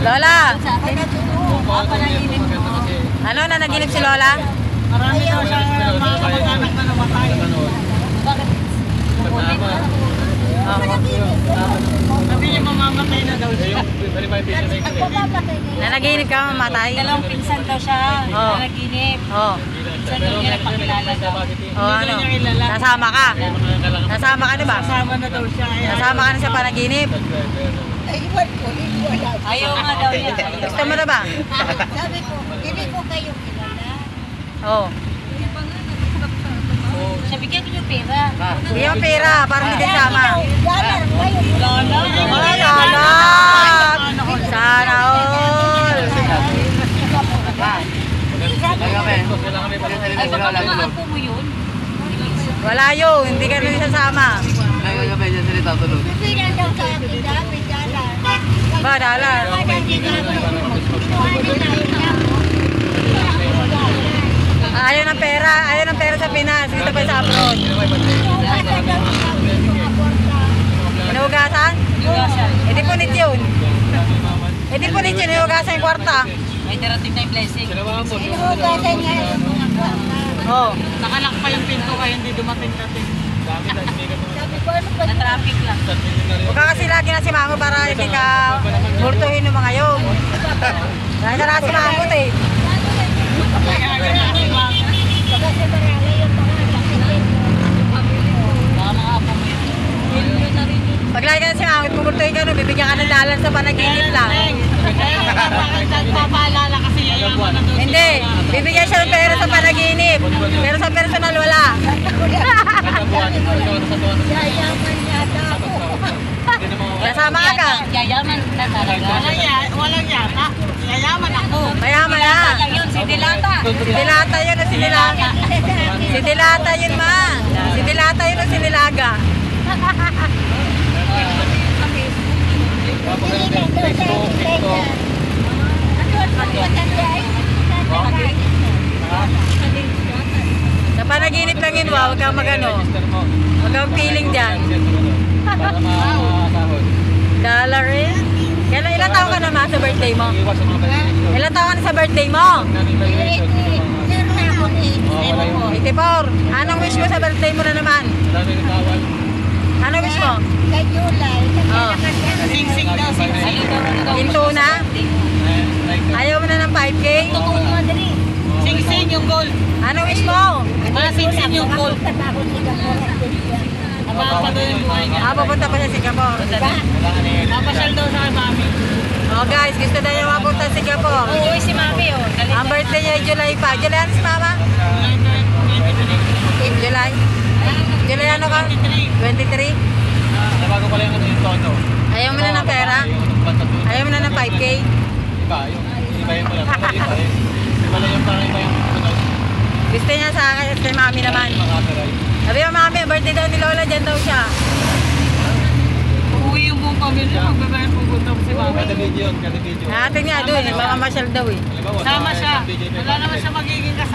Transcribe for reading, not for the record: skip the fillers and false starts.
Lola! Panaginip mo. Ano na naginip si Lola? Marami daw siya mga kamag-anak na namatay. Bakit? Kukunin mo. Sabi niya mamamatay na daw siya. Nanaginip ka mamatay? Dalawang pinsan daw siya. Nanaginip. Oo. Pinsan daw niya napakilala daw. Oh, ano? Nasama ka? Nasama ka na ba? Kasama na daw siya. Nasama ka na sa panaginip? Ayaw nga daw niya. Gusto mo na ba? Sabi ko, hindi ko kayo kilala. Oo. Siya bigyan ko yung pera. Bigyan mo pera, parang hindi kayo sama. Dollar kayo. Lola. Ay, Lola! Sana all! Ay, baka mga apo mo yun. Wala yun, hindi ka rin sasama. Bibigyan daw sa akin dami, dollar. Ba, dalar. Ayaw ng pera sa Pinas, dito pa sa abroad. Hinugasan? E di punit yun. E di punit yun, hinugasan yung kwarta. May darating na yung blessing. Inugasan nga yung mga kwarta. Oo. Nakalak pa yung pinto kaya hindi dumating-dating. Sabi ko, ano ba? Na-traffic lang. Huwag ka kasi lagi na si Mamo para hindi ka burtuhin ng mga yun. Lagi ka na si Mamo eh. Kasi marami yung mga nakikin. Baka mga apo mo yun. Yun na rin yun. Pag lagi ka na si Mamo, pumurtuhin ka nun, bibigyan ka ng dalan sa panaginip lang. Nagpapaalala kasi yayaman na doon. Hindi, bibigyan siya ng pera sa panaginip. Pero sa personal wala. Yayaman yata ako. Kasama ka ka. Yayaman na talaga. Walang yata. Yayaman ako. Mayaman na. Yun, si Dilata. Si Dilata yun o si Dilata. Si Dilata yun ma. Si Dilata yun o si Dilaga. Sa panaginip lang yun, huwag kang magano. Huwag kang feeling dyan. Dollar eh. Ilan taon ka naman sa birthday mo? Ilan taon ka na sa birthday mo? 84. Anong wish mo sa birthday mo na naman? Anong wish mo? Kay July. Sing-sing daw, sing-sing. Ginto na? Ayaw mo na ng 5K? Sing-sing yung goal. Anong wish mo? Sing-sing yung goal. Mapapa daw yung buhay niya. Papunta pa sa Singapore. Papasyal daw sa mami. Oh guys, gusto na yung mapunta sa Singapore. Uuwi si mami oh. Ang birthday niya ay July 5. July ano si Mama? July? July ano ka? 23? Nabago ko lang yung tono. Ayaw mo na ng pera? Ayaw mo na ng 5K? Iba yung pala. Iba lang yung parang iba yung tunog. Gusto niya sa akin at kay Mami naman. Makakaray. Sabi mo Mami, ang birthday daw ni Lola, dyan daw siya. Uuwi yung buong pamilya. Magbabayan pupunta ko si mami. Kada video. Natin nga doon, mamamasyal daw eh. Halimbawa, Sama sa siya. video Wala naman siya magiging kasama.